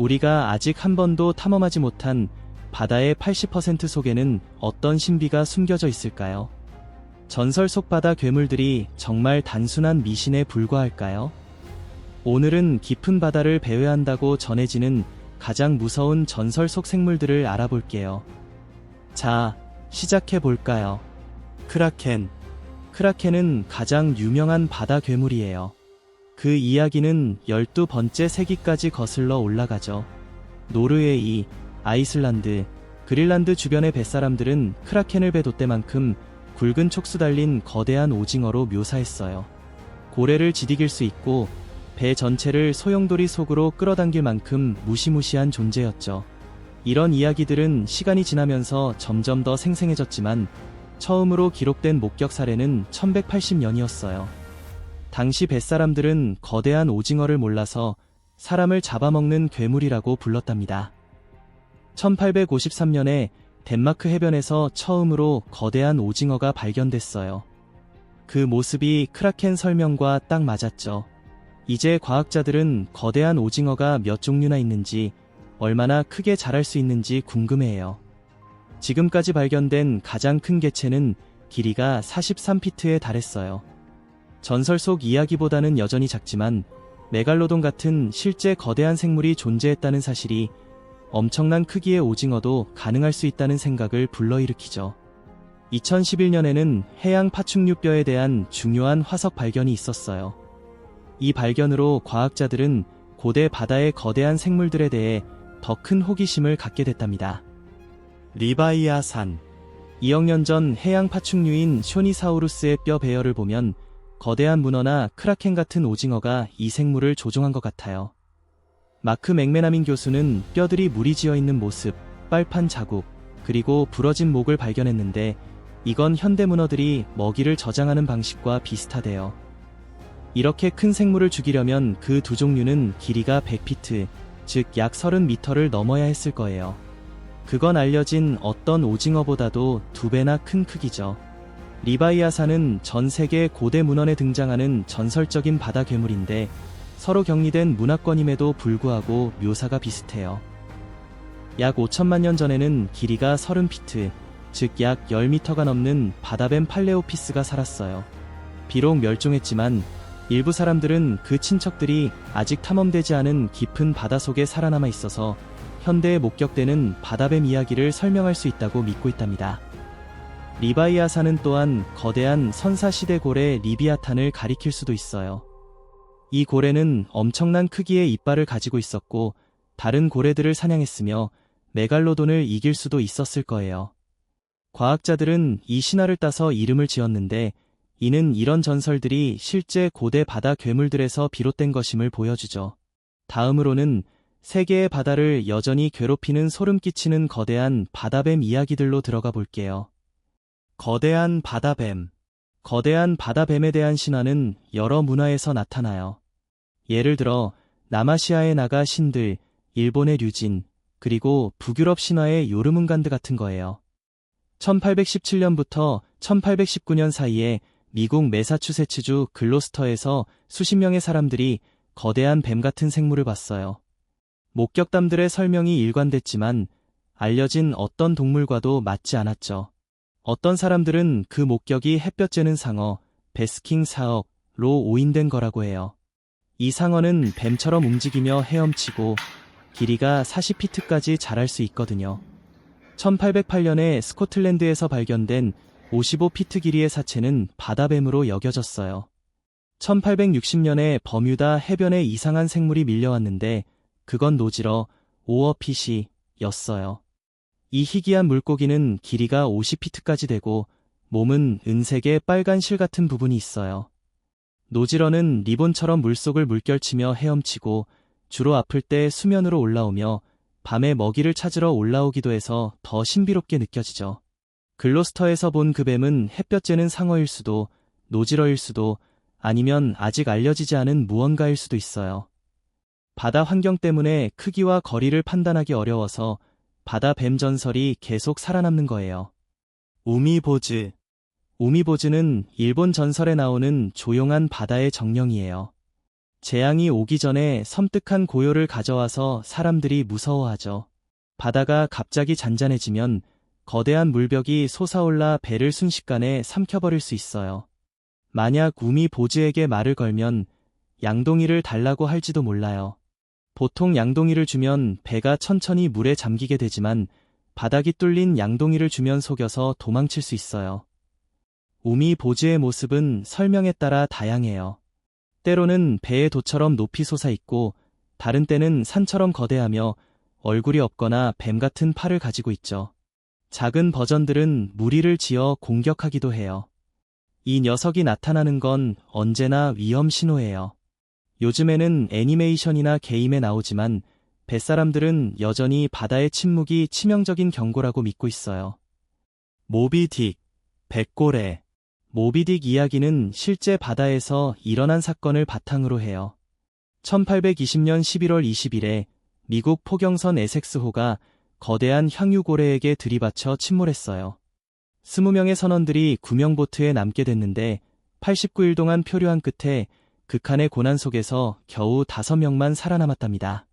우리가 아직 한 번도 탐험하지 못한 바다의 80% 속에는 어떤 신비가 숨겨져 있을까요? 전설 속 바다 괴물들이 정말 단순한 미신에 불과할까요? 오늘은 깊은 바다를 배회한다고 전해지는 가장 무서운 전설 속 생물들을 알아볼게요. 자, 시작해볼까요? 크라켄. 크라켄은 가장 유명한 바다 괴물이에요. 그 이야기는 12번째 세기까지 거슬러 올라가죠. 노르웨이, 아이슬란드, 그린란드 주변의 뱃사람들은 크라켄을 배 돛대만큼 굵은 촉수 달린 거대한 오징어로 묘사했어요. 고래를 지디길 수 있고 배 전체를 소용돌이 속으로 끌어당길 만큼 무시무시한 존재였죠. 이런 이야기들은 시간이 지나면서 점점 더 생생해졌지만 처음으로 기록된 목격 사례는 1180년이었어요. 당시 뱃사람들은 거대한 오징어를 몰라서 사람을 잡아먹는 괴물이라고 불렀답니다. 1853년에 덴마크 해변에서 처음으로 거대한 오징어가 발견됐어요. 그 모습이 크라켄 설명과 딱 맞았죠. 이제 과학자들은 거대한 오징어가 몇 종류나 있는지, 얼마나 크게 자랄 수 있는지 궁금해해요. 지금까지 발견된 가장 큰 개체는 길이가 43피트에 달했어요. 전설 속 이야기보다는 여전히 작지만 메갈로돈 같은 실제 거대한 생물이 존재했다는 사실이 엄청난 크기의 오징어도 가능할 수 있다는 생각을 불러일으키죠. 2011년에는 해양 파충류뼈에 대한 중요한 화석 발견이 있었어요. 이 발견으로 과학자들은 고대 바다의 거대한 생물들에 대해 더 큰 호기심을 갖게 됐답니다. 리바이아산. 2억 년 전 해양 파충류인 쇼니사우루스의 뼈 배열을 보면 거대한 문어나 크라켄 같은 오징어가 이 생물을 조종한 것 같아요. 마크 맥메나민 교수는 뼈들이 물이 지어 있는 모습, 빨판 자국, 그리고 부러진 목을 발견했는데 이건 현대 문어들이 먹이를 저장하는 방식과 비슷하대요. 이렇게 큰 생물을 죽이려면 그 두 종류는 길이가 100피트, 즉 약 30m를 넘어야 했을 거예요. 그건 알려진 어떤 오징어보다도 2배나 큰 크기죠. 리바이아산은 전 세계 고대 문헌에 등장하는 전설적인 바다 괴물인데 서로 격리된 문화권임에도 불구하고 묘사가 비슷해요. 약 5천만 년 전에는 길이가 30피트, 즉 약 10m가 넘는 바다뱀 팔레오피스가 살았어요. 비록 멸종했지만 일부 사람들은 그 친척들이 아직 탐험되지 않은 깊은 바다 속에 살아남아 있어서 현대에 목격되는 바다뱀 이야기를 설명할 수 있다고 믿고 있답니다. 리바이아산은 또한 거대한 선사시대 고래 리비아탄을 가리킬 수도 있어요. 이 고래는 엄청난 크기의 이빨을 가지고 있었고 다른 고래들을 사냥했으며 메갈로돈을 이길 수도 있었을 거예요. 과학자들은 이 신화를 따서 이름을 지었는데 이는 이런 전설들이 실제 고대 바다 괴물들에서 비롯된 것임을 보여주죠. 다음으로는 세계의 바다를 여전히 괴롭히는 소름 끼치는 거대한 바다뱀 이야기들로 들어가 볼게요. 거대한 바다뱀. 거대한 바다뱀에 대한 신화는 여러 문화에서 나타나요. 예를 들어 남아시아의 나가 신들, 일본의 류진, 그리고 북유럽 신화의 요르문간드 같은 거예요. 1817년부터 1819년 사이에 미국 매사추세츠주 글로스터에서 수십 명의 사람들이 거대한 뱀 같은 생물을 봤어요. 목격담들의 설명이 일관됐지만 알려진 어떤 동물과도 맞지 않았죠. 어떤 사람들은 그 목격이 햇볕 쬐는 상어, 베스킹 사억로 오인된 거라고 해요. 이 상어는 뱀처럼 움직이며 헤엄치고 길이가 40피트까지 자랄 수 있거든요. 1808년에 스코틀랜드에서 발견된 55피트 길이의 사체는 바다뱀으로 여겨졌어요. 1860년에 버뮤다 해변에 이상한 생물이 밀려왔는데 그건 노지러 오어핏이였어요. 이 희귀한 물고기는 길이가 50피트까지 되고 몸은 은색의 빨간 실 같은 부분이 있어요. 노지러는 리본처럼 물속을 물결치며 헤엄치고 주로 아플 때 수면으로 올라오며 밤에 먹이를 찾으러 올라오기도 해서 더 신비롭게 느껴지죠. 글로스터에서 본 그 뱀은 햇볕 쬐는 상어일 수도, 노지러일 수도, 아니면 아직 알려지지 않은 무언가일 수도 있어요. 바다 환경 때문에 크기와 거리를 판단하기 어려워서 바다 뱀 전설이 계속 살아남는 거예요. 우미보즈. 우미보즈는 일본 전설에 나오는 조용한 바다의 정령이에요. 재앙이 오기 전에 섬뜩한 고요를 가져와서 사람들이 무서워하죠. 바다가 갑자기 잔잔해지면 거대한 물벽이 솟아올라 배를 순식간에 삼켜버릴 수 있어요. 만약 우미 보즈에게 말을 걸면 양동이를 달라고 할지도 몰라요. 보통 양동이를 주면 배가 천천히 물에 잠기게 되지만 바닥이 뚫린 양동이를 주면 속여서 도망칠 수 있어요. 우미 보즈의 모습은 설명에 따라 다양해요. 때로는 배의 도처럼 높이 솟아있고 다른 때는 산처럼 거대하며 얼굴이 없거나 뱀 같은 팔을 가지고 있죠. 작은 버전들은 무리를 지어 공격하기도 해요. 이 녀석이 나타나는 건 언제나 위험 신호예요. 요즘에는 애니메이션이나 게임에 나오지만 뱃사람들은 여전히 바다의 침묵이 치명적인 경고라고 믿고 있어요. 모비딕, 백고래. 모비딕 이야기는 실제 바다에서 일어난 사건을 바탕으로 해요. 1820년 11월 20일에 미국 포경선 에섹스호가 거대한 향유고래에게 들이받쳐 침몰했어요. 20명의 선원들이 구명보트에 남게 됐는데 89일 동안 표류한 끝에 극한의 고난 속에서 겨우 5명만 살아남았답니다.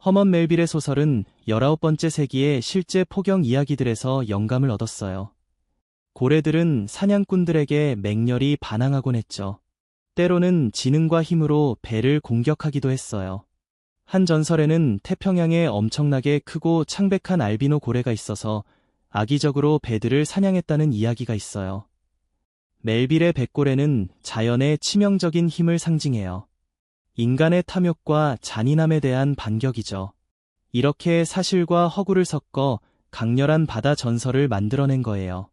허먼 멜빌의 소설은 19번째 세기의 실제 포경 이야기들에서 영감을 얻었어요. 고래들은 사냥꾼들에게 맹렬히 반항하곤 했죠. 때로는 지능과 힘으로 배를 공격하기도 했어요. 한 전설에는 태평양에 엄청나게 크고 창백한 알비노 고래가 있어서 악의적으로 배들을 사냥했다는 이야기가 있어요. 멜빌의 백고래는 자연의 치명적인 힘을 상징해요. 인간의 탐욕과 잔인함에 대한 반격이죠. 이렇게 사실과 허구를 섞어 강렬한 바다 전설을 만들어낸 거예요.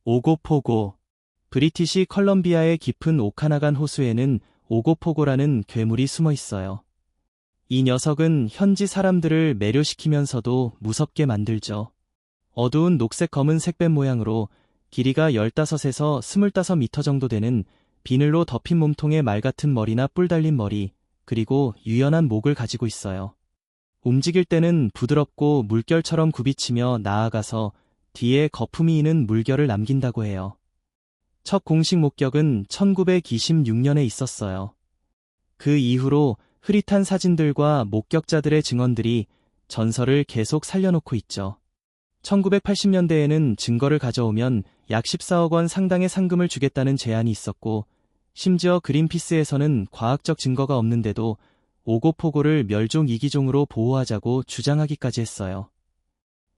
오고포고. 브리티시 컬럼비아의 깊은 오카나간 호수에는 오고포고라는 괴물이 숨어 있어요. 이 녀석은 현지 사람들을 매료시키면서도 무섭게 만들죠. 어두운 녹색 검은색 뱀 모양으로 길이가 15에서 25m 정도 되는 비늘로 덮인 몸통에 말 같은 머리나 뿔 달린 머리, 그리고 유연한 목을 가지고 있어요. 움직일 때는 부드럽고 물결처럼 굽이치며 나아가서 뒤에 거품이 이는 물결을 남긴다고 해요. 첫 공식 목격은 1926년에 있었어요. 그 이후로 흐릿한 사진들과 목격자들의 증언들이 전설을 계속 살려놓고 있죠. 1980년대에는 증거를 가져오면 약 14억 원 상당의 상금을 주겠다는 제안이 있었고, 심지어 그린피스에서는 과학적 증거가 없는데도 오고포고를 멸종 위기종으로 보호하자고 주장하기까지 했어요.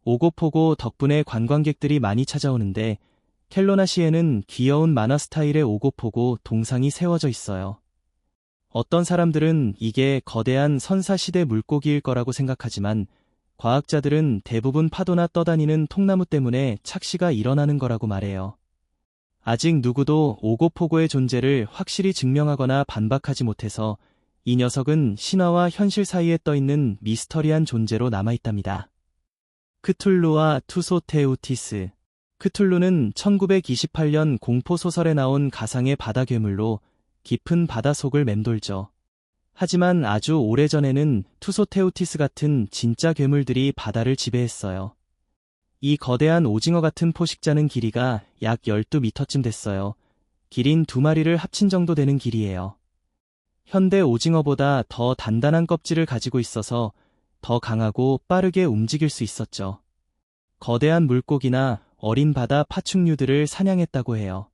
오고포고 덕분에 관광객들이 많이 찾아오는데 켈로나시에는 귀여운 만화 스타일의 오고포고 동상이 세워져 있어요. 어떤 사람들은 이게 거대한 선사시대 물고기일 거라고 생각하지만 과학자들은 대부분 파도나 떠다니는 통나무 때문에 착시가 일어나는 거라고 말해요. 아직 누구도 오고포고의 존재를 확실히 증명하거나 반박하지 못해서 이 녀석은 신화와 현실 사이에 떠있는 미스터리한 존재로 남아있답니다. 크툴루와 투소테우티스. 크툴루는 1928년 공포소설에 나온 가상의 바다 괴물로 깊은 바닷속을 맴돌죠. 하지만 아주 오래전에는 투소테우티스 같은 진짜 괴물들이 바다를 지배했어요. 이 거대한 오징어 같은 포식자는 길이가 약 12m쯤 됐어요. 기린 2마리를 합친 정도 되는 길이에요. 현대 오징어보다 더 단단한 껍질을 가지고 있어서 더 강하고 빠르게 움직일 수 있었죠. 거대한 물고기나 어린 바다 파충류들을 사냥했다고 해요.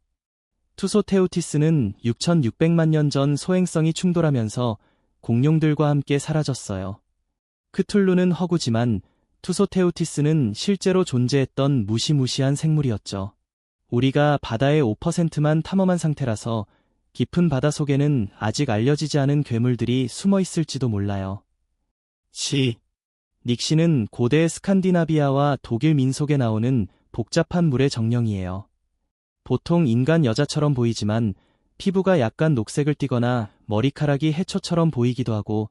투소테우티스는 6,600만 년 전 소행성이 충돌하면서 공룡들과 함께 사라졌어요. 크툴루는 허구지만 투소테우티스는 실제로 존재했던 무시무시한 생물이었죠. 우리가 바다의 5%만 탐험한 상태라서 깊은 바다 속에는 아직 알려지지 않은 괴물들이 숨어 있을지도 몰라요. 닉시는 고대 스칸디나비아와 독일 민속에 나오는 복잡한 물의 정령이에요. 보통 인간 여자처럼 보이지만 피부가 약간 녹색을 띠거나 머리카락이 해초처럼 보이기도 하고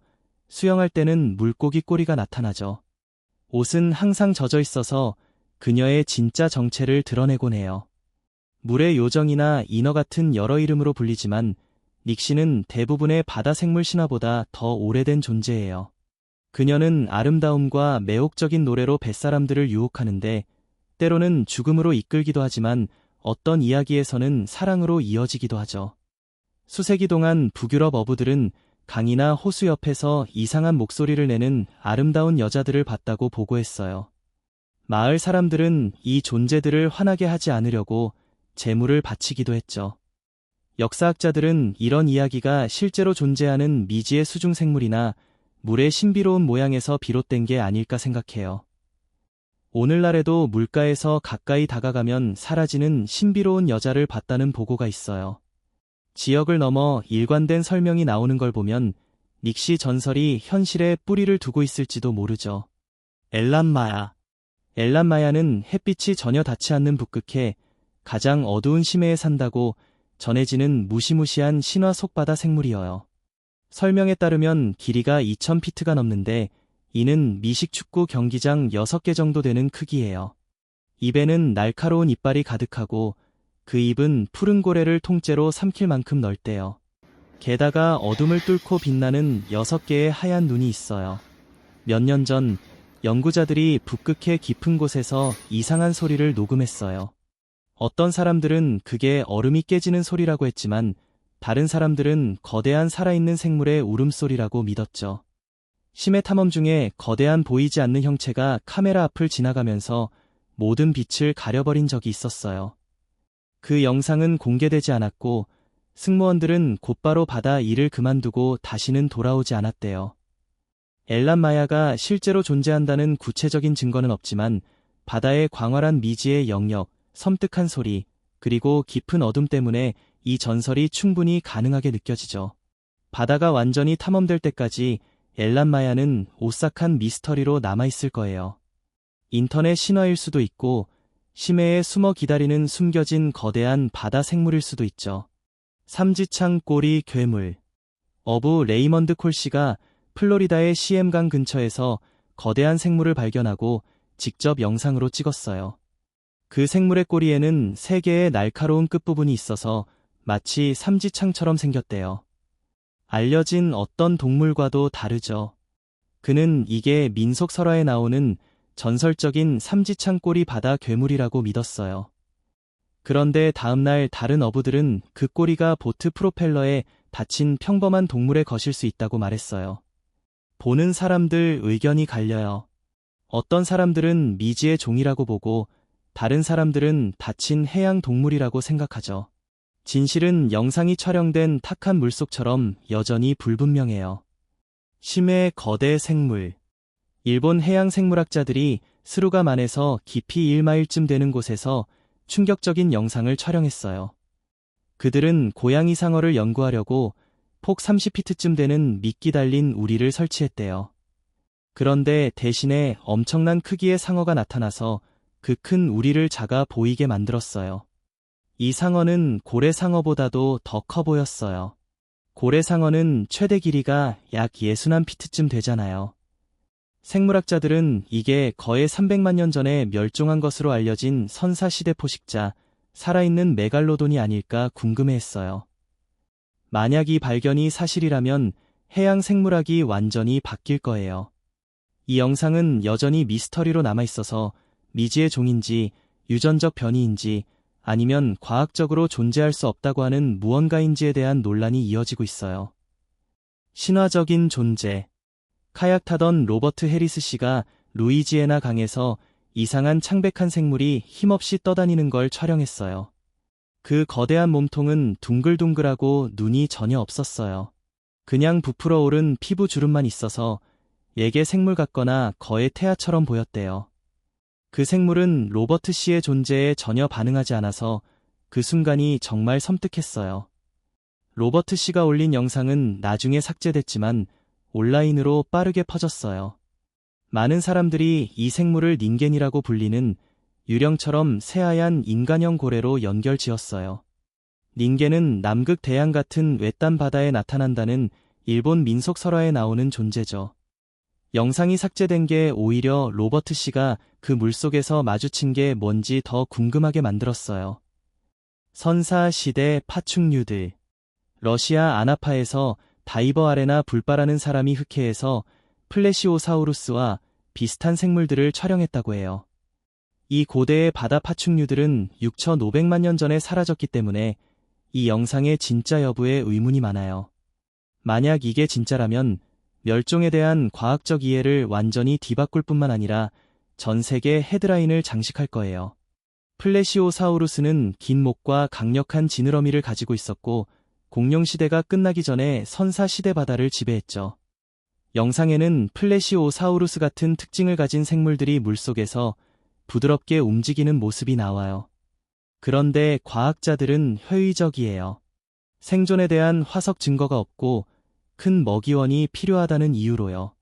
수영할 때는 물고기 꼬리가 나타나죠. 옷은 항상 젖어 있어서 그녀의 진짜 정체를 드러내곤 해요. 물의 요정이나 인어 같은 여러 이름으로 불리지만 닉시는 대부분의 바다 생물 신화보다 더 오래된 존재예요. 그녀는 아름다움과 매혹적인 노래로 뱃사람들을 유혹하는데 때로는 죽음으로 이끌기도 하지만 어떤 이야기에서는 사랑으로 이어지기도 하죠. 수세기 동안 북유럽 어부들은 강이나 호수 옆에서 이상한 목소리를 내는 아름다운 여자들을 봤다고 보고했어요. 마을 사람들은 이 존재들을 화나게 하지 않으려고 제물을 바치기도 했죠. 역사학자들은 이런 이야기가 실제로 존재하는 미지의 수중생물이나 물의 신비로운 모양에서 비롯된 게 아닐까 생각해요. 오늘날에도 물가에서 가까이 다가가면 사라지는 신비로운 여자를 봤다는 보고가 있어요. 지역을 넘어 일관된 설명이 나오는 걸 보면 닉시 전설이 현실에 뿌리를 두고 있을지도 모르죠. 엘란마야. 엘란마야는 햇빛이 전혀 닿지 않는 북극해 가장 어두운 심해에 산다고 전해지는 무시무시한 신화 속바다 생물이어요. 설명에 따르면 길이가 2000피트가 넘는데 이는 미식축구 경기장 6개 정도 되는 크기예요. 입에는 날카로운 이빨이 가득하고 그 입은 푸른 고래를 통째로 삼킬 만큼 넓대요. 게다가 어둠을 뚫고 빛나는 6개의 하얀 눈이 있어요. 몇 년 전 연구자들이 북극해 깊은 곳에서 이상한 소리를 녹음했어요. 어떤 사람들은 그게 얼음이 깨지는 소리라고 했지만 다른 사람들은 거대한 살아있는 생물의 울음소리라고 믿었죠. 심해 탐험 중에 거대한 보이지 않는 형체가 카메라 앞을 지나가면서 모든 빛을 가려버린 적이 있었어요. 그 영상은 공개되지 않았고 승무원들은 곧바로 바다 일을 그만두고 다시는 돌아오지 않았대요. 엘란마야가 실제로 존재한다는 구체적인 증거는 없지만 바다의 광활한 미지의 영역, 섬뜩한 소리, 그리고 깊은 어둠 때문에 이 전설이 충분히 가능하게 느껴지죠. 바다가 완전히 탐험될 때까지 엘란마야는 오싹한 미스터리로 남아있을 거예요. 인터넷 신화일 수도 있고 심해에 숨어 기다리는 숨겨진 거대한 바다 생물일 수도 있죠. 삼지창 꼬리 괴물. 어부 레이먼드 콜씨가 플로리다의 CM강 근처에서 거대한 생물을 발견하고 직접 영상으로 찍었어요. 그 생물의 꼬리에는 3개의 날카로운 끝부분이 있어서 마치 삼지창처럼 생겼대요. 알려진 어떤 동물과도 다르죠. 그는 이게 민속 설화에 나오는 전설적인 삼지창 꼬리 바다 괴물이라고 믿었어요. 그런데 다음날 다른 어부들은 그 꼬리가 보트 프로펠러에 닫힌 평범한 동물의 것일 수 있다고 말했어요. 보는 사람들 의견이 갈려요. 어떤 사람들은 미지의 종이라고 보고 다른 사람들은 다친 해양 동물이라고 생각하죠. 진실은 영상이 촬영된 탁한 물속처럼 여전히 불분명해요. 심해 거대 생물. 일본 해양 생물학자들이 스루가만에서 깊이 1마일쯤 되는 곳에서 충격적인 영상을 촬영했어요. 그들은 고양이 상어를 연구하려고 폭 30피트쯤 되는 미끼 달린 우리를 설치했대요. 그런데 대신에 엄청난 크기의 상어가 나타나서 그 큰 우리를 작아 보이게 만들었어요. 이 상어는 고래상어보다도 더 커 보였어요. 고래상어는 최대 길이가 약 61피트쯤 되잖아요. 생물학자들은 이게 거의 300만 년 전에 멸종한 것으로 알려진 선사시대 포식자, 살아있는 메갈로돈이 아닐까 궁금해했어요. 만약 이 발견이 사실이라면 해양 생물학이 완전히 바뀔 거예요. 이 영상은 여전히 미스터리로 남아있어서 미지의 종인지 유전적 변이인지 아니면 과학적으로 존재할 수 없다고 하는 무언가인지에 대한 논란이 이어지고 있어요. 신화적인 존재. 카약 타던 로버트 해리스 씨가 루이지애나 강에서 이상한 창백한 생물이 힘없이 떠다니는 걸 촬영했어요. 그 거대한 몸통은 둥글둥글하고 눈이 전혀 없었어요. 그냥 부풀어 오른 피부 주름만 있어서 예계 생물 같거나 거의 태아처럼 보였대요. 그 생물은 로버트 씨의 존재에 전혀 반응하지 않아서 그 순간이 정말 섬뜩했어요. 로버트 씨가 올린 영상은 나중에 삭제됐지만 온라인으로 빠르게 퍼졌어요. 많은 사람들이 이 생물을 닌겐이라고 불리는 유령처럼 새하얀 인간형 고래로 연결지었어요. 닌겐은 남극 대양 같은 외딴 바다에 나타난다는 일본 민속 설화에 나오는 존재죠. 영상이 삭제된 게 오히려 로버트 씨가 그 물속에서 마주친 게 뭔지 더 궁금하게 만들었어요. 선사 시대 파충류들. 러시아 아나파에서 다이버 아레나 불바라는 사람이 흑해에서 플래시오사우루스와 비슷한 생물들을 촬영했다고 해요. 이 고대의 바다 파충류들은 6,500만 년 전에 사라졌기 때문에 이 영상의 진짜 여부에 의문이 많아요. 만약 이게 진짜라면 멸종에 대한 과학적 이해를 완전히 뒤바꿀 뿐만 아니라 전 세계 헤드라인을 장식할 거예요. 플래시오사우루스는 긴 목과 강력한 지느러미를 가지고 있었고 공룡시대가 끝나기 전에 선사시대 바다를 지배했죠. 영상에는 플래시오사우루스 같은 특징을 가진 생물들이 물속에서 부드럽게 움직이는 모습이 나와요. 그런데 과학자들은 회의적이에요. 생존에 대한 화석 증거가 없고 큰 먹이원이 필요하다는 이유로요.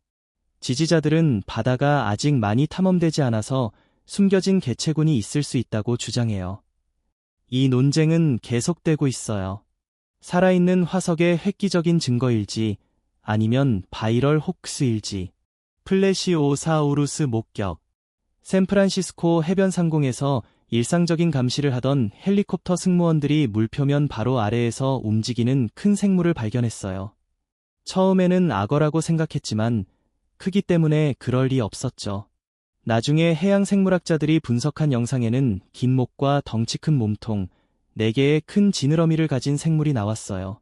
지지자들은 바다가 아직 많이 탐험되지 않아서 숨겨진 개체군이 있을 수 있다고 주장해요. 이 논쟁은 계속되고 있어요. 살아있는 화석의 획기적인 증거일지 아니면 바이럴 호크스일지. 플래시오사우루스 목격. 샌프란시스코 해변 상공에서 일상적인 감시를 하던 헬리콥터 승무원들이 물표면 바로 아래에서 움직이는 큰 생물을 발견했어요. 처음에는 악어라고 생각했지만 크기 때문에 그럴 리 없었죠. 나중에 해양 생물학자들이 분석한 영상에는 긴 목과 덩치 큰 몸통, 4개의 큰 지느러미를 가진 생물이 나왔어요.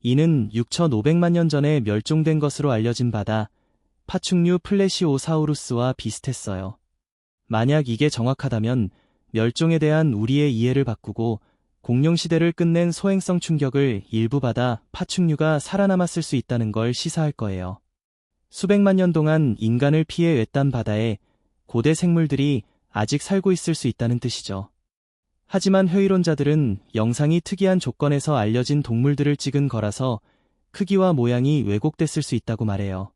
이는 6,500만 년 전에 멸종된 것으로 알려진 바다, 파충류 플래시오사우루스와 비슷했어요. 만약 이게 정확하다면 멸종에 대한 우리의 이해를 바꾸고 공룡시대를 끝낸 소행성 충격을 일부 바다 파충류가 살아남았을 수 있다는 걸 시사할 거예요. 수백만 년 동안 인간을 피해 외딴 바다에 고대 생물들이 아직 살고 있을 수 있다는 뜻이죠. 하지만 회의론자들은 영상이 특이한 조건에서 알려진 동물들을 찍은 거라서 크기와 모양이 왜곡됐을 수 있다고 말해요.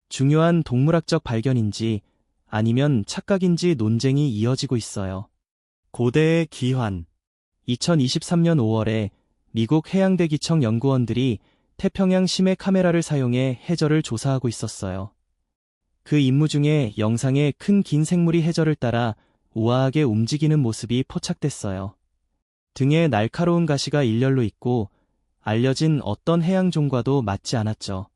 중요한 동물학적 발견인지 아니면 착각인지 논쟁이 이어지고 있어요. 고대의 기환. 2023년 5월에 미국 해양대기청 연구원들이 태평양 심해 카메라를 사용해 해저를 조사하고 있었어요. 그 임무 중에 영상에 큰 긴 생물이 해저를 따라 우아하게 움직이는 모습이 포착됐어요. 등에 날카로운 가시가 일렬로 있고 알려진 어떤 해양종과도 맞지 않았죠.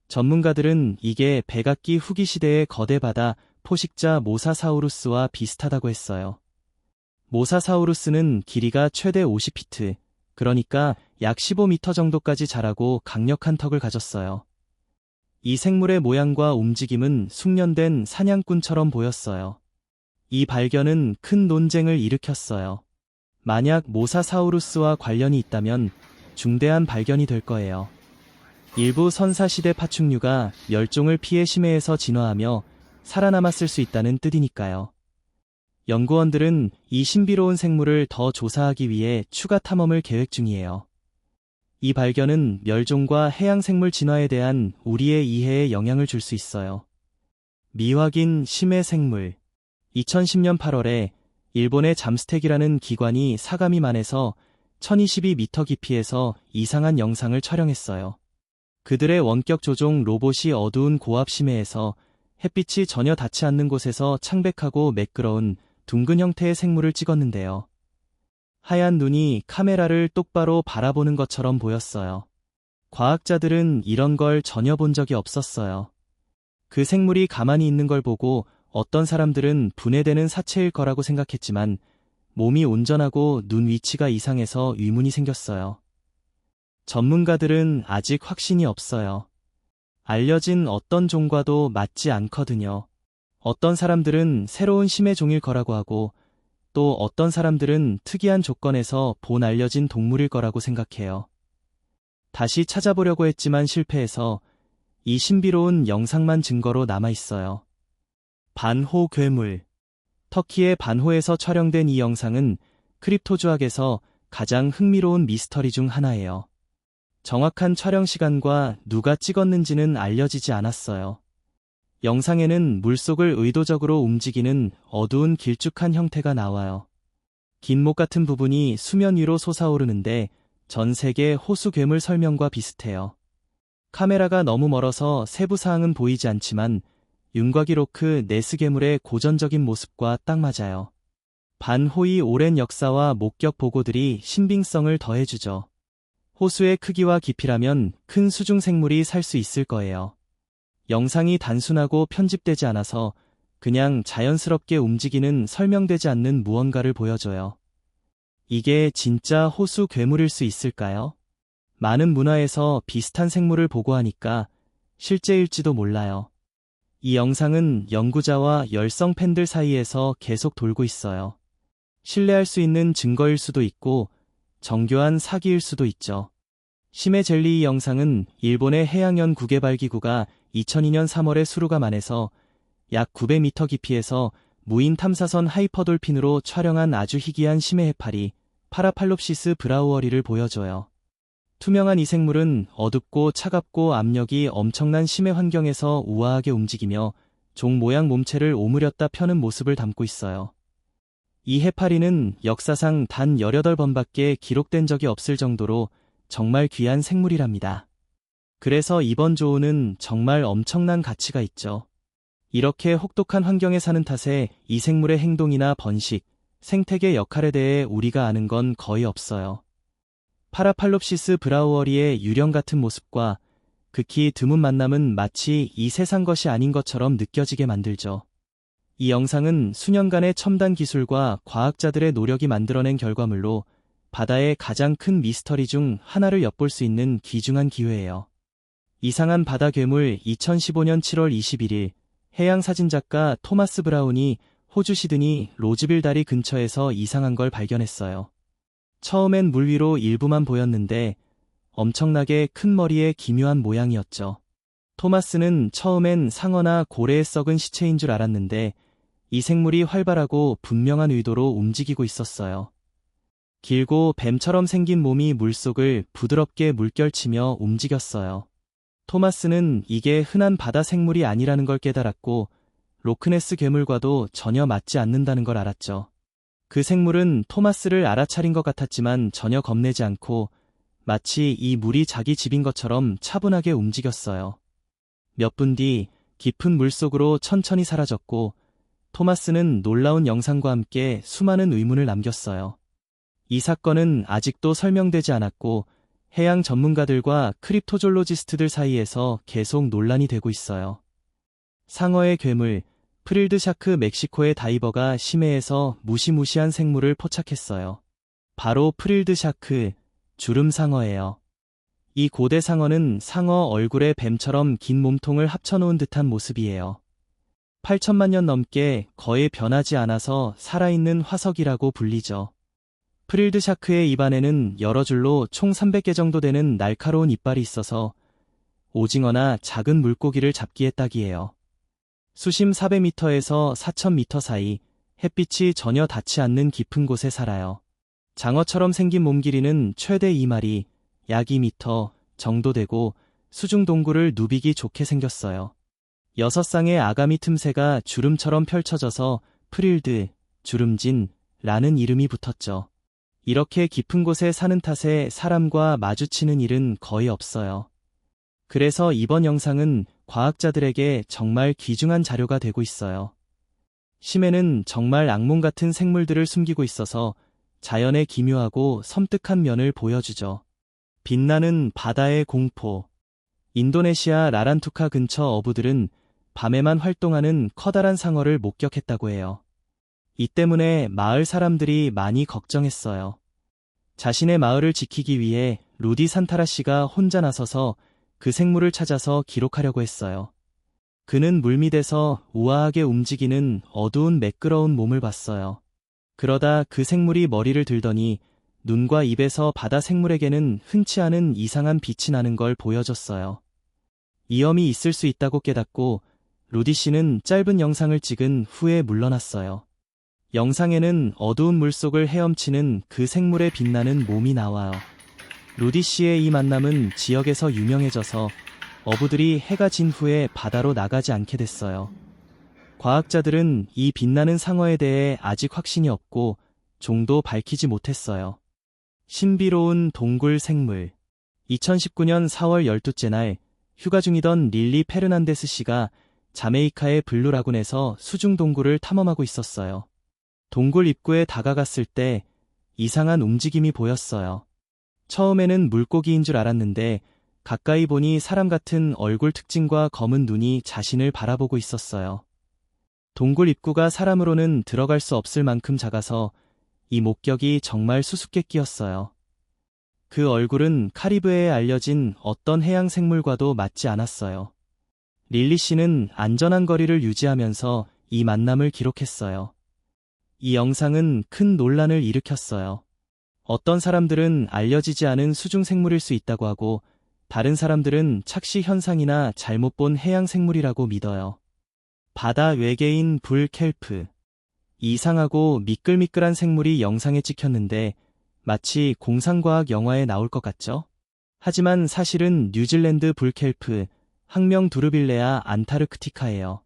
전문가들은 이게 백악기 후기 시대의 거대 바다 포식자 모사사우루스와 비슷하다고 했어요. 모사사우루스는 길이가 최대 50피트, 그러니까 약 15m 정도까지 자라고 강력한 턱을 가졌어요. 이 생물의 모양과 움직임은 숙련된 사냥꾼처럼 보였어요. 이 발견은 큰 논쟁을 일으켰어요. 만약 모사사우루스와 관련이 있다면 중대한 발견이 될 거예요. 일부 선사시대 파충류가 멸종을 피해 심해에서 진화하며 살아남았을 수 있다는 뜻이니까요. 연구원들은 이 신비로운 생물을 더 조사하기 위해 추가 탐험을 계획 중이에요. 이 발견은 멸종과 해양생물 진화에 대한 우리의 이해에 영향을 줄 수 있어요. 미확인 심해 생물. 2010년 8월에 일본의 잠스텍이라는 기관이 사가미만에서 1022m 깊이에서 이상한 영상을 촬영했어요. 그들의 원격 조종 로봇이 어두운 고압 심해에서 햇빛이 전혀 닿지 않는 곳에서 창백하고 매끄러운 둥근 형태의 생물을 찍었는데요. 하얀 눈이 카메라를 똑바로 바라보는 것처럼 보였어요. 과학자들은 이런 걸 전혀 본 적이 없었어요. 그 생물이 가만히 있는 걸 보고 어떤 사람들은 분해되는 사체일 거라고 생각했지만 몸이 온전하고 눈 위치가 이상해서 의문이 생겼어요. 전문가들은 아직 확신이 없어요. 알려진 어떤 종과도 맞지 않거든요. 어떤 사람들은 새로운 심해 종일 거라고 하고 또 어떤 사람들은 특이한 조건에서 본 알려진 동물일 거라고 생각해요. 다시 찾아보려고 했지만 실패해서 이 신비로운 영상만 증거로 남아있어요. 반호 괴물. 터키의 반호에서 촬영된 이 영상은 크립토주학에서 가장 흥미로운 미스터리 중 하나예요. 정확한 촬영 시간과 누가 찍었는지는 알려지지 않았어요. 영상에는 물속을 의도적으로 움직이는 어두운 길쭉한 형태가 나와요. 긴 목 같은 부분이 수면 위로 솟아오르는데 전 세계 호수 괴물 설명과 비슷해요. 카메라가 너무 멀어서 세부 사항은 보이지 않지만 윤곽이 로크 네스 괴물의 고전적인 모습과 딱 맞아요. 반호의 오랜 역사와 목격 보고들이 신빙성을 더해주죠. 호수의 크기와 깊이라면 큰 수중 생물이 살 수 있을 거예요. 영상이 단순하고 편집되지 않아서 그냥 자연스럽게 움직이는 설명되지 않는 무언가를 보여줘요. 이게 진짜 호수 괴물일 수 있을까요? 많은 문화에서 비슷한 생물을 보고하니까 실제일지도 몰라요. 이 영상은 연구자와 열성 팬들 사이에서 계속 돌고 있어요. 신뢰할 수 있는 증거일 수도 있고 정교한 사기일 수도 있죠. 심해 젤리 이 영상은 일본의 해양연구개발기구가 2002년 3월에 수루감안에서 약 900m 깊이에서 무인 탐사선 하이퍼돌핀으로 촬영한 아주 희귀한 심해 해파리 파라팔롭시스 브라우어리를 보여줘요. 투명한 이 생물은 어둡고 차갑고 압력이 엄청난 심해 환경에서 우아하게 움직이며 종 모양 몸체를 오므렸다 펴는 모습을 담고 있어요. 이 해파리는 역사상 단 18번밖에 기록된 적이 없을 정도로 정말 귀한 생물이랍니다. 그래서 이번 조우는 정말 엄청난 가치가 있죠. 이렇게 혹독한 환경에 사는 탓에 이 생물의 행동이나 번식, 생태계 역할에 대해 우리가 아는 건 거의 없어요. 파라팔롭시스 브라우어리의 유령 같은 모습과 극히 드문 만남은 마치 이 세상 것이 아닌 것처럼 느껴지게 만들죠. 이 영상은 수년간의 첨단 기술과 과학자들의 노력이 만들어낸 결과물로 바다의 가장 큰 미스터리 중 하나를 엿볼 수 있는 귀중한 기회예요. 이상한 바다 괴물 2015년 7월 21일 해양사진작가 토마스 브라운이 호주 시드니 로즈빌 다리 근처에서 이상한 걸 발견했어요. 처음엔 물 위로 일부만 보였는데 엄청나게 큰 머리의 기묘한 모양이었죠. 토마스는 처음엔 상어나 고래의 썩은 시체인 줄 알았는데 이 생물이 활발하고 분명한 의도로 움직이고 있었어요. 길고 뱀처럼 생긴 몸이 물속을 부드럽게 물결치며 움직였어요. 토마스는 이게 흔한 바다 생물이 아니라는 걸 깨달았고 로크네스 괴물과도 전혀 맞지 않는다는 걸 알았죠. 그 생물은 토마스를 알아차린 것 같았지만 전혀 겁내지 않고 마치 이 물이 자기 집인 것처럼 차분하게 움직였어요. 몇 분 뒤 깊은 물속으로 천천히 사라졌고 토마스는 놀라운 영상과 함께 수많은 의문을 남겼어요. 이 사건은 아직도 설명되지 않았고 해양 전문가들과 크립토졸로지스트들 사이에서 계속 논란이 되고 있어요. 상어의 괴물, 프릴드 샤크 멕시코의 다이버가 심해에서 무시무시한 생물을 포착했어요. 바로 프릴드 샤크, 주름 상어예요. 이 고대 상어는 상어 얼굴에 뱀처럼 긴 몸통을 합쳐놓은 듯한 모습이에요. 8천만 년 넘게 거의 변하지 않아서 살아있는 화석이라고 불리죠. 프릴드 샤크의 입안에는 여러 줄로 총 300개 정도 되는 날카로운 이빨이 있어서 오징어나 작은 물고기를 잡기에 딱이에요. 수심 400m에서 4000m 사이 햇빛이 전혀 닿지 않는 깊은 곳에 살아요. 장어처럼 생긴 몸 길이는 최대 2마리, 약 2m 정도 되고 수중 동굴을 누비기 좋게 생겼어요. 6쌍의 아가미 틈새가 주름처럼 펼쳐져서 프릴드, 주름진라는 이름이 붙었죠. 이렇게 깊은 곳에 사는 탓에 사람과 마주치는 일은 거의 없어요. 그래서 이번 영상은 과학자들에게 정말 귀중한 자료가 되고 있어요. 심해는 정말 악몽 같은 생물들을 숨기고 있어서 자연의 기묘하고 섬뜩한 면을 보여주죠. 빛나는 바다의 공포. 인도네시아 라란투카 근처 어부들은 밤에만 활동하는 커다란 상어를 목격했다고 해요. 이 때문에 마을 사람들이 많이 걱정했어요. 자신의 마을을 지키기 위해 루디 산타라 씨가 혼자 나서서 그 생물을 찾아서 기록하려고 했어요. 그는 물밑에서 우아하게 움직이는 어두운 매끄러운 몸을 봤어요. 그러다 그 생물이 머리를 들더니 눈과 입에서 바다 생물에게는 흔치 않은 이상한 빛이 나는 걸 보여줬어요. 위험이 있을 수 있다고 깨닫고 루디 씨는 짧은 영상을 찍은 후에 물러났어요. 영상에는 어두운 물속을 헤엄치는 그 생물의 빛나는 몸이 나와요. 루디 씨의 이 만남은 지역에서 유명해져서 어부들이 해가 진 후에 바다로 나가지 않게 됐어요. 과학자들은 이 빛나는 상어에 대해 아직 확신이 없고 종도 밝히지 못했어요. 신비로운 동굴 생물. 2019년 4월 12째 날 휴가 중이던 릴리 페르난데스 씨가 자메이카의 블루라군에서 수중 동굴을 탐험하고 있었어요. 동굴 입구에 다가갔을 때 이상한 움직임이 보였어요. 처음에는 물고기인 줄 알았는데 가까이 보니 사람 같은 얼굴 특징과 검은 눈이 자신을 바라보고 있었어요. 동굴 입구가 사람으로는 들어갈 수 없을 만큼 작아서 이 목격이 정말 수수께끼였어요. 그 얼굴은 카리브해에 알려진 어떤 해양 생물과도 맞지 않았어요. 릴리 씨는 안전한 거리를 유지하면서 이 만남을 기록했어요. 이 영상은 큰 논란을 일으켰어요. 어떤 사람들은 알려지지 않은 수중 생물일 수 있다고 하고, 다른 사람들은 착시 현상이나 잘못 본 해양 생물이라고 믿어요. 바다 외계인 불 켈프. 이상하고 미끌미끌한 생물이 영상에 찍혔는데 마치 공상과학 영화에 나올 것 같죠? 하지만 사실은 뉴질랜드 불 켈프, 학명 두르빌레아 안타르크티카예요.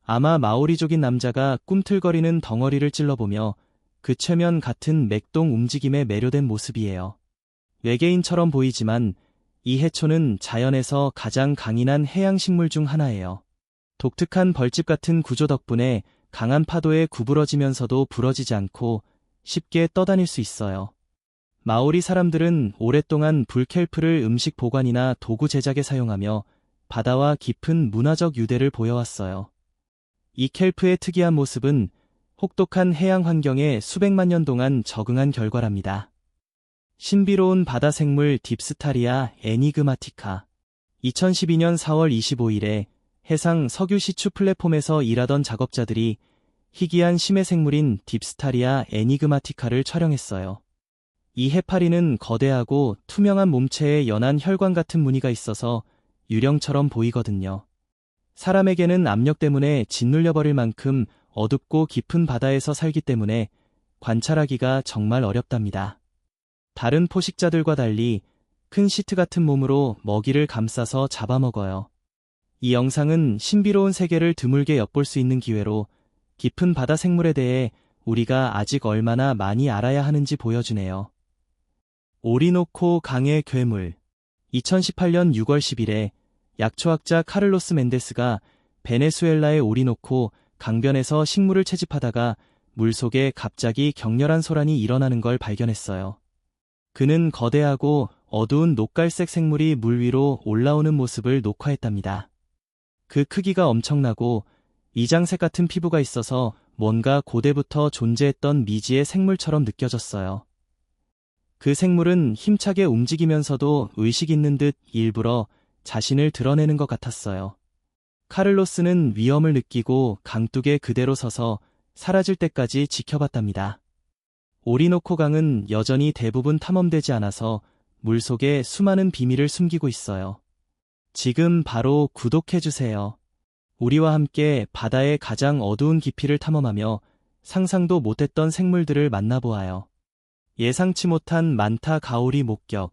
아마 마오리족인 남자가 꿈틀거리는 덩어리를 찔러보며 그 최면 같은 맥동 움직임에 매료된 모습이에요. 외계인처럼 보이지만 이 해초는 자연에서 가장 강인한 해양식물 중 하나예요. 독특한 벌집 같은 구조 덕분에 강한 파도에 구부러지면서도 부러지지 않고 쉽게 떠다닐 수 있어요. 마오리 사람들은 오랫동안 불켈프를 음식 보관이나 도구 제작에 사용하며 바다와 깊은 문화적 유대를 보여왔어요. 이 켈프의 특이한 모습은 혹독한 해양 환경에 수백만 년 동안 적응한 결과랍니다. 신비로운 바다 생물 딥스타리아 애니그마티카. 2012년 4월 25일에 해상 석유 시추 플랫폼에서 일하던 작업자들이 희귀한 심해 생물인 딥스타리아 애니그마티카를 촬영했어요. 이 해파리는 거대하고 투명한 몸체에 연한 혈관 같은 무늬가 있어서 유령처럼 보이거든요. 사람에게는 압력 때문에 짓눌려버릴 만큼 어둡고 깊은 바다에서 살기 때문에 관찰하기가 정말 어렵답니다. 다른 포식자들과 달리 큰 시트 같은 몸으로 먹이를 감싸서 잡아먹어요. 이 영상은 신비로운 세계를 드물게 엿볼 수 있는 기회로 깊은 바다 생물에 대해 우리가 아직 얼마나 많이 알아야 하는지 보여주네요. 오리노코 강의 괴물. 2018년 6월 10일에 약초학자 카를로스 멘데스가 베네수엘라의 오리노코 강변에서 식물을 채집하다가 물속에 갑자기 격렬한 소란이 일어나는 걸 발견했어요. 그는 거대하고 어두운 녹갈색 생물이 물 위로 올라오는 모습을 녹화했답니다. 그 크기가 엄청나고 이장색 같은 피부가 있어서 뭔가 고대부터 존재했던 미지의 생물처럼 느껴졌어요. 그 생물은 힘차게 움직이면서도 의식 있는 듯 일부러 자신을 드러내는 것 같았어요. 카를로스는 위험을 느끼고 강둑에 그대로 서서 사라질 때까지 지켜봤답니다. 오리노코 강은 여전히 대부분 탐험되지 않아서 물속에 수많은 비밀을 숨기고 있어요. 지금 바로 구독해주세요. 우리와 함께 바다의 가장 어두운 깊이를 탐험하며 상상도 못했던 생물들을 만나보아요. 예상치 못한 만타 가오리 목격.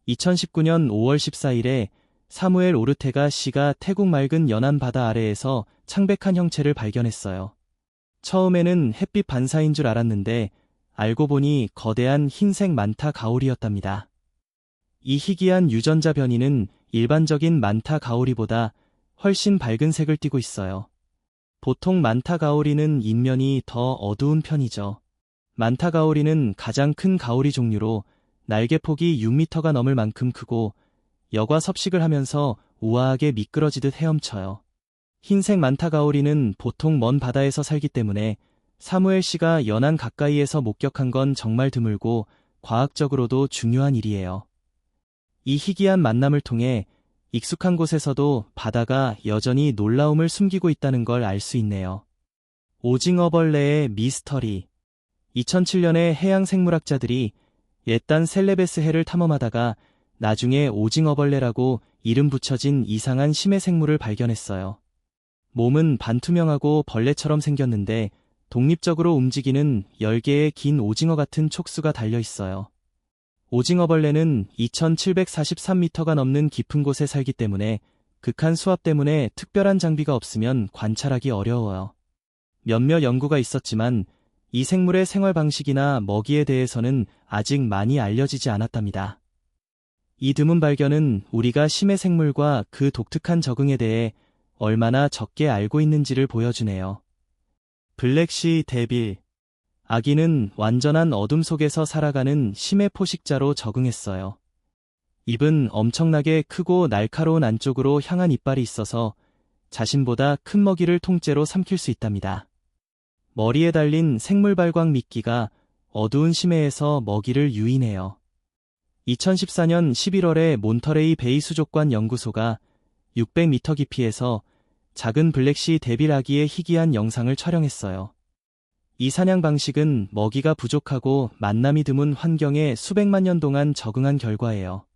2019년 5월 14일에 사무엘 오르테가 씨가 태국 맑은 연안 바다 아래에서 창백한 형체를 발견했어요. 처음에는 햇빛 반사인 줄 알았는데 알고 보니 거대한 흰색 만타 가오리였답니다. 이 희귀한 유전자 변이는 일반적인 만타 가오리보다 훨씬 밝은 색을 띠고 있어요. 보통 만타 가오리는 인면이 더 어두운 편이죠. 만타 가오리는 가장 큰 가오리 종류로 날개 폭이 6m가 넘을 만큼 크고 여과 섭식을 하면서 우아하게 미끄러지듯 헤엄쳐요. 흰색 만타 가오리는 보통 먼 바다에서 살기 때문에 사무엘 씨가 연안 가까이에서 목격한 건 정말 드물고 과학적으로도 중요한 일이에요. 이 희귀한 만남을 통해 익숙한 곳에서도 바다가 여전히 놀라움을 숨기고 있다는 걸 알 수 있네요. 오징어벌레의 미스터리. 2007년에 해양생물학자들이 옛단 셀레베스 해를 탐험하다가 나중에 오징어벌레라고 이름 붙여진 이상한 심해 생물을 발견했어요. 몸은 반투명하고 벌레처럼 생겼는데 독립적으로 움직이는 10개의 긴 오징어 같은 촉수가 달려 있어요. 오징어벌레는 2743m가 넘는 깊은 곳에 살기 때문에 극한 수압 때문에 특별한 장비가 없으면 관찰하기 어려워요. 몇몇 연구가 있었지만 이 생물의 생활 방식이나 먹이에 대해서는 아직 많이 알려지지 않았답니다. 이 드문 발견은 우리가 심해 생물과 그 독특한 적응에 대해 얼마나 적게 알고 있는지를 보여주네요. 블랙시 데빌. 아기는 완전한 어둠 속에서 살아가는 심해 포식자로 적응했어요. 입은 엄청나게 크고 날카로운 안쪽으로 향한 이빨이 있어서 자신보다 큰 먹이를 통째로 삼킬 수 있답니다. 머리에 달린 생물발광 미끼가 어두운 심해에서 먹이를 유인해요. 2014년 11월에 몬터레이 베이 수족관 연구소가 600m 깊이에서 작은 블랙시 데빌아기의 희귀한 영상을 촬영했어요. 이 사냥 방식은 먹이가 부족하고 만남이 드문 환경에 수백만 년 동안 적응한 결과예요.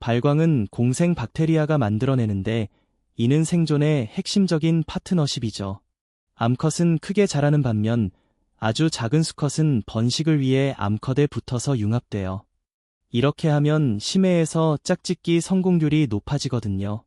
발광은 공생 박테리아가 만들어내는데 이는 생존의 핵심적인 파트너십이죠. 암컷은 크게 자라는 반면 아주 작은 수컷은 번식을 위해 암컷에 붙어서 융합돼요. 이렇게 하면 심해에서 짝짓기 성공률이 높아지거든요.